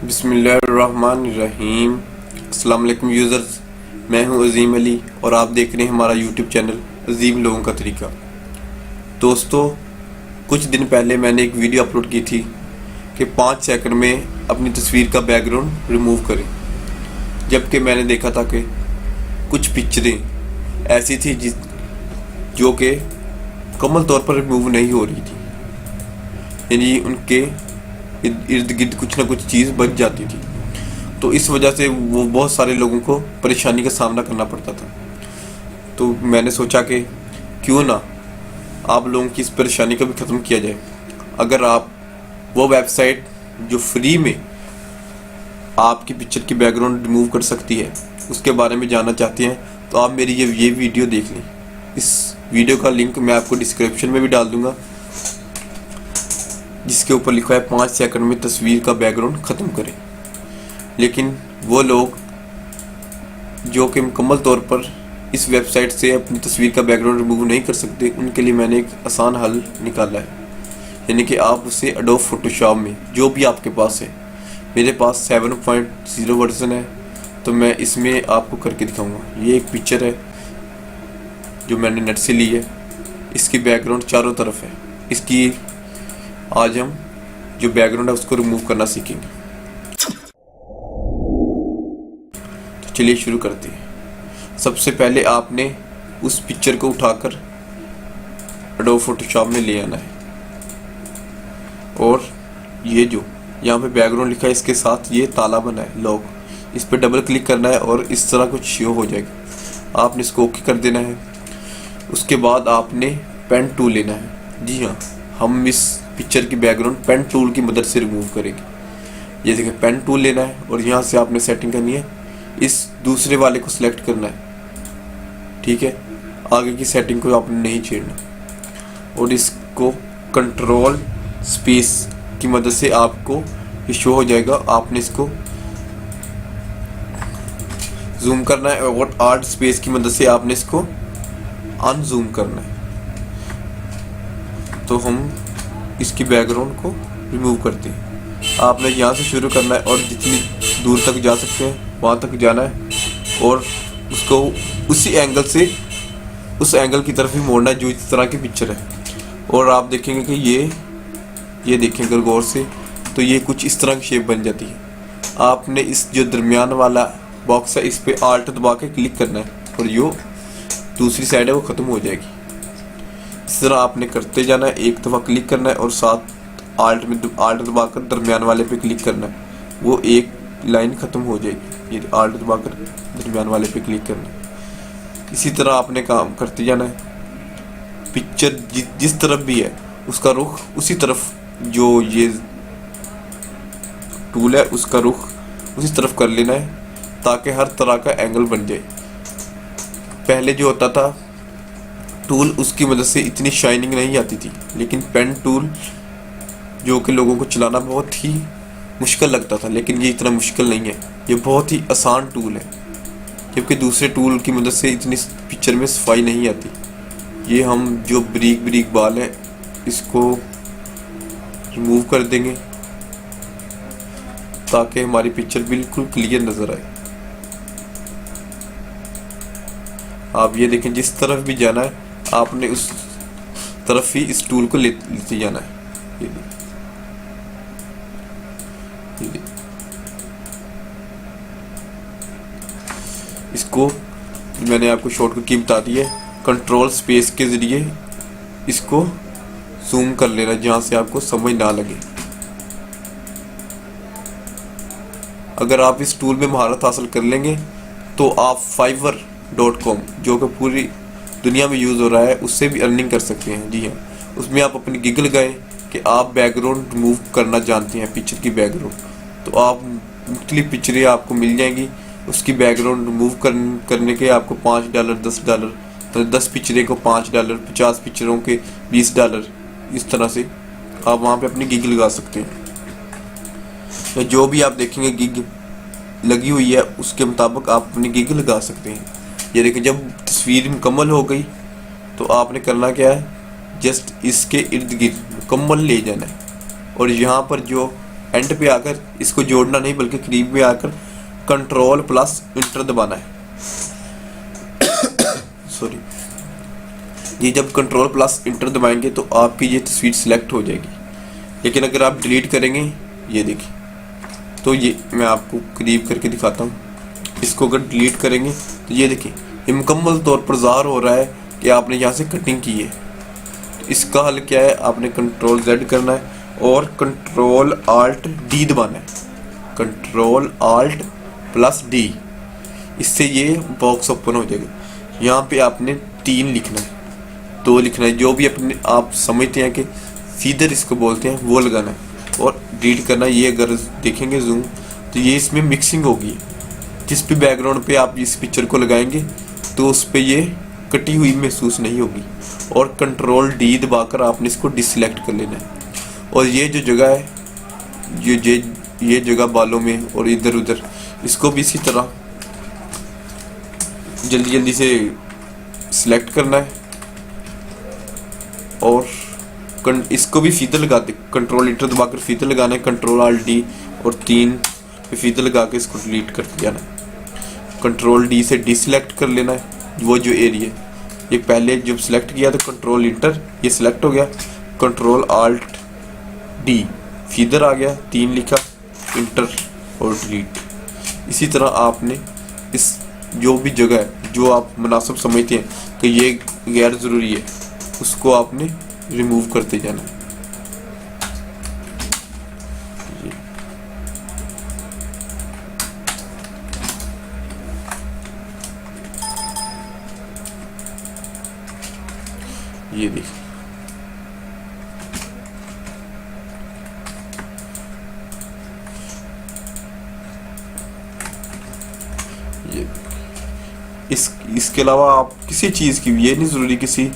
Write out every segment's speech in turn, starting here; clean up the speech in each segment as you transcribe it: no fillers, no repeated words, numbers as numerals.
बिस्मिल्लाहिर्रहमानिर्रहीम। अस्सलाम वालेकुम यूज़र्स, मैं हूं अज़ीम अली और आप देख रहे हैं हमारा यूट्यूब चैनल अज़ीम लोगों का तरीका। दोस्तों, कुछ दिन पहले मैंने एक वीडियो अपलोड की थी कि 5 सेकंड में अपनी तस्वीर का बैकग्राउंड रिमूव करें, जबकि मैंने देखा था कि कुछ पिक्चरें ऐसी थी जो कि मुकम्मल तौर पर रिमूव नहीं हो रही थी, यानी उनके इर्द गिर्द कुछ ना कुछ चीज़ बच जाती थी। तो इस वजह से वो बहुत सारे लोगों को परेशानी का सामना करना पड़ता था। तो मैंने सोचा कि क्यों ना आप लोगों की इस परेशानी को भी ख़त्म किया जाए। अगर आप वो वेबसाइट जो फ्री में आपकी पिक्चर की बैकग्राउंड रिमूव कर सकती है उसके बारे में जानना चाहते हैं तो आप मेरी ये वीडियो देख लें। इस वीडियो का लिंक मैं आपको डिस्क्रिप्शन में भी डाल दूँगा, जिसके ऊपर लिखा है 5 सेकंड में तस्वीर का बैकग्राउंड ख़त्म करें। लेकिन वो लोग जो कि मुकम्मल तौर पर इस वेबसाइट से अपनी तस्वीर का बैकग्राउंड रिमूव नहीं कर सकते, उनके लिए मैंने एक आसान हल निकाला है। यानी कि आप उसे एडोब फोटोशॉप में जो भी आपके पास है, मेरे पास 7.0 वर्जन है, तो मैं इसमें आपको करके दिखाऊंगा। ये एक पिक्चर है जो मैंने नेट से ली है, इसकी बैकग्राउंड चारों तरफ है। इसकी आज हम जो बैकग्राउंड है उसको रिमूव करना सीखेंगे। तो चलिए शुरू करते हैं। सबसे पहले आपने उस पिक्चर को उठाकर एडोब फोटोशॉप में ले आना है और ये जो यहाँ पे बैकग्राउंड लिखा है इसके साथ ये ताला बना है लॉक, इस पर डबल क्लिक करना है और इस तरह कुछ शो हो जाएगा। आपने इसको ओके कर देना है। उसके बाद आपने पेन टूल लेना है। जी हाँ, हम इस पिक्चर की बैकग्राउंड पेन टूल की मदद से रिमूव करेंगे। ये देखिए, पेन टूल लेना है और यहाँ से आपने सेटिंग करनी है, इस दूसरे वाले को सिलेक्ट करना है। ठीक है, आगे की सेटिंग को आपने नहीं छेड़ना और इसको कंट्रोल स्पेस की मदद से आपको ये शो हो जाएगा। आपने इसको जूम करना है और आर्ट स्पेस की मदद से आपने इसको अनजूम करना है। तो हम इसकी बैकग्राउंड को रिमूव करते हैं। आपने यहाँ से शुरू करना है और जितनी दूर तक जा सकते हैं वहाँ तक जाना है और उसको उसी एंगल से उस एंगल की तरफ ही मोड़ना है जो इस तरह की पिक्चर है। और आप देखेंगे कि ये देखें अगर गौर से, तो ये कुछ इस तरह की शेप बन जाती है। आपने इस जो दरमियान वाला बॉक्स है इस पर आल्ट दबा के क्लिक करना है और जो दूसरी साइड है वो ख़त्म हो जाएगी। इस तरह आपने करते जाना है। एक दफ़ा क्लिक करना है और साथ आल्ट दबाकर दरमियान वाले पे क्लिक करना है, वो एक लाइन ख़त्म हो जाएगी। ये आल्ट दबाकर दरमियान वाले पे क्लिक करना है। इसी तरह आपने काम करते जाना है। पिक्चर जिस तरफ भी है उसका रुख उसी तरफ, जो ये टूल है उसका रुख उसी तरफ कर लेना है ताकि हर तरह का एंगल बन जाए। पहले जो होता था टूल, उसकी मदद से इतनी शाइनिंग नहीं आती थी, लेकिन पेन टूल जो कि लोगों को चलाना बहुत ही मुश्किल लगता था, लेकिन ये इतना मुश्किल नहीं है, ये बहुत ही आसान टूल है। जबकि दूसरे टूल की मदद से इतनी पिक्चर में सफाई नहीं आती। ये हम जो बारीक बाल है इसको रिमूव कर देंगे ताकि हमारी पिक्चर बिल्कुल क्लियर नज़र आए। आप ये देखें, जिस तरफ भी जाना है आपने उस तरफ ही इस टूल को लेते जाना है। ये इसको मैंने आपको शॉर्टकट की बता दी है। कंट्रोल स्पेस के ज़रिए इसको जूम कर लेना जहाँ से आपको समझ ना लगे। अगर आप इस टूल में महारत हासिल कर लेंगे तो आप fiverr.com, जो कि पूरी दुनिया में यूज़ हो रहा है, उससे भी अर्निंग कर सकते हैं। जी हाँ, उसमें आप अपनी गिग लगाएं कि आप बैकग्राउंड रिमूव करना जानते हैं पिक्चर की बैकग्राउंड, तो आप मुख्तलिफ पिक्चरें आपको मिल जाएंगी। उसकी बैकग्राउंड रिमूव करने के आपको $5, $10, तो 10 पिक्चरें को $5, 50 पिक्चरों के $20, इस तरह से आप वहाँ पे अपनी गिग लगा सकते हैं। या जो भी आप देखेंगे गिग लगी हुई है उसके मुताबिक आप अपनी गिग लगा सकते हैं। ये देखिए, जब तस्वीर मुकम्मल हो गई तो आपने करना क्या है, जस्ट इसके इर्द गिर्द मुकम्मल ले जाना है और यहाँ पर जो एंड पे आकर इसको जोड़ना नहीं बल्कि करीब में आकर कंट्रोल प्लस इंटर दबाना है। सॉरी, ये जब कंट्रोल प्लस इंटर दबाएंगे तो आपकी ये तस्वीर सिलेक्ट हो जाएगी। लेकिन अगर आप डिलीट करेंगे, ये देखिए, तो ये मैं आपको करीब करके दिखाता हूँ। इसको अगर डिलीट करेंगे तो ये देखिए ये मुकम्मल तौर पर ज़ाहिर हो रहा है कि आपने यहाँ से कटिंग की है। तो इसका हल क्या है, आपने कंट्रोल Z करना है और कंट्रोल आल्ट D दबाना है, कंट्रोल आल्ट प्लस D। इससे ये बॉक्स ओपन हो जाएगा। यहाँ पे आपने 3 लिखना है, 2 लिखना है, जो भी अपने आप समझते हैं कि सीधर इसको बोलते हैं वो लगाना है और डिलीट करना। ये अगर देखेंगे जूम तो ये इसमें मिक्सिंग होगी। जिस भी बैकग्राउंड पे आप इस पिक्चर को लगाएंगे तो उस पे ये कटी हुई महसूस नहीं होगी। और कंट्रोल D दबाकर आपने इसको डिसलेक्ट कर लेना है। और ये जो जगह है, ये जगह बालों में और इधर उधर, इसको भी इसी तरह जल्दी जल्दी से सिलेक्ट करना है और इसको भी फीता लगा दे, कंट्रोल इंटर दबाकर फीता लगाना है, कंट्रोल आल्ट D और 3 पे फीता लगा के इसको डिलीट कर देना है। कंट्रोल D से डिसलेक्ट कर लेना है वो जो एरिया, ये पहले जब सिलेक्ट किया तो कंट्रोल इंटर, ये सिलेक्ट हो गया, कंट्रोल आल्ट D फीदर आ गया, 3 लिखा, इंटर और डिलीट। इसी तरह आपने इस जो भी जगह है जो आप मुनासिब समझते हैं कि ये गैर ज़रूरी है, उसको आपने रिमूव करते जाना है। ये देखिए, ये इसके अलावा आप किसी चीज़ की, ये नहीं ज़रूरी किसी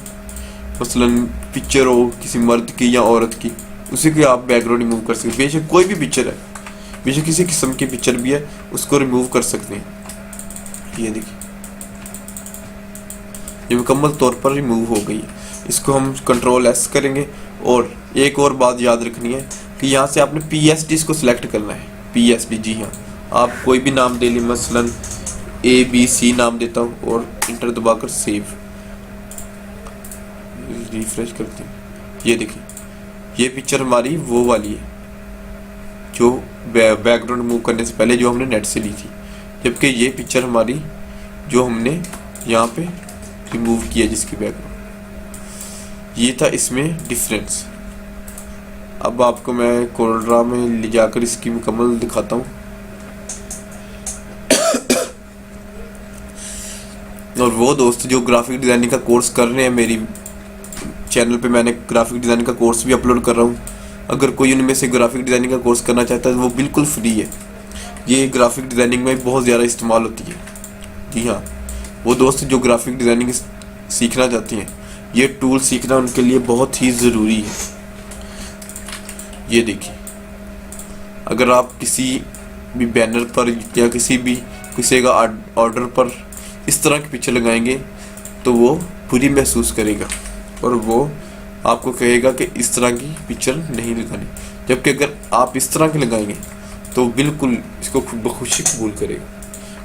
मसलन पिक्चर हो किसी मर्द की या औरत की, उसी की आप बैकग्राउंड रिमूव कर सकते हैं। बेशक कोई भी पिक्चर है, बेशक किसी किस्म की पिक्चर भी है, उसको रिमूव कर सकते हैं। ये देखिए, ये मुकम्मल तौर पर रिमूव हो गई है। इसको हम कंट्रोल S करेंगे। और एक और बात याद रखनी है कि यहाँ से आपने PSD को सिलेक्ट करना है। PSD, जी हाँ, आप कोई भी नाम दे लें, मसलन ABC नाम देता हूँ और इंटर दबाकर सेव, रिफ्रेश करते हैं। ये देखिए, ये पिक्चर हमारी वो वाली है जो बैकग्राउंड रिमूव करने से पहले जो हमने नेट से ली थी, जबकि ये पिक्चर हमारी जो हमने यहाँ पे रिमूव किया जिसकी बैकग्राउंड, ये था इसमें डिफरेंस। अब आपको मैं कोल्ड्रा में ले जाकर इसकी मुकम्मल दिखाता हूँ। और वो दोस्त जो ग्राफिक डिज़ाइनिंग का कोर्स कर रहे हैं, मेरी चैनल पे मैंने ग्राफिक डिज़ाइनिंग का कोर्स भी अपलोड कर रहा हूँ। अगर कोई उनमें से ग्राफिक डिज़ाइनिंग का कोर्स करना चाहता है तो वो बिल्कुल फ्री है। ये ग्राफिक डिज़ाइनिंग में बहुत ज़्यादा इस्तेमाल होती है। जी हाँ, वो दोस्त जो ग्राफिक डिज़ाइनिंग सीखना चाहते हैं, ये टूल सीखना उनके लिए बहुत ही ज़रूरी है। ये देखिए, अगर आप किसी भी बैनर पर या किसी का ऑर्डर पर इस तरह की पिक्चर लगाएंगे तो वो बुरी महसूस करेगा और वो आपको कहेगा कि इस तरह की पिक्चर नहीं लगानी। जबकि अगर आप इस तरह की लगाएंगे तो बिल्कुल इसको खुद बखुशी कबूल करेगा,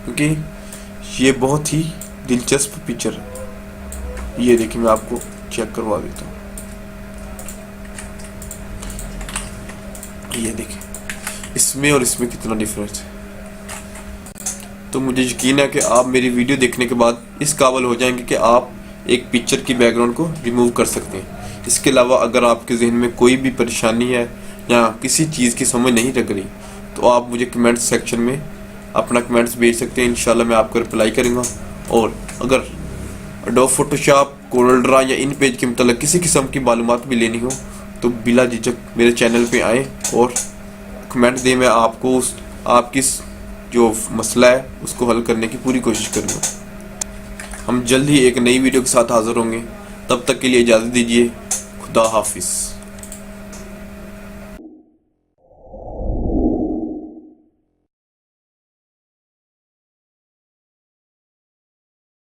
क्योंकि ये बहुत ही दिलचस्प पिक्चर है। ये देखिए, मैं आपको चेक करवा देता हूँ। ये देखिए, इसमें और इसमें कितना डिफरेंस है। तो मुझे यकीन है कि आप मेरी वीडियो देखने के बाद इस काबिल हो जाएंगे कि आप एक पिक्चर की बैकग्राउंड को रिमूव कर सकते हैं। इसके अलावा अगर आपके जहन में कोई भी परेशानी है या किसी चीज़ की समझ नहीं लग रही तो आप मुझे कमेंट सेक्शन में अपना कमेंट्स भेज सकते हैं। इंशाल्लाह मैं आपको रिप्लाई करूँगा। और अगर एडोब फोटोशॉप, कोल्ड्रा या इन पेज के मतलब किसी किस्म की मालूमात भी लेनी हो तो बिला झिझक मेरे चैनल पे आएँ और कमेंट दें। मैं आपको आपकी जो मसला है उसको हल करने की पूरी कोशिश करूँगा। हम जल्द ही एक नई वीडियो के साथ हाज़िर होंगे। तब तक के लिए इजाज़त दीजिए। खुदा हाफिज़।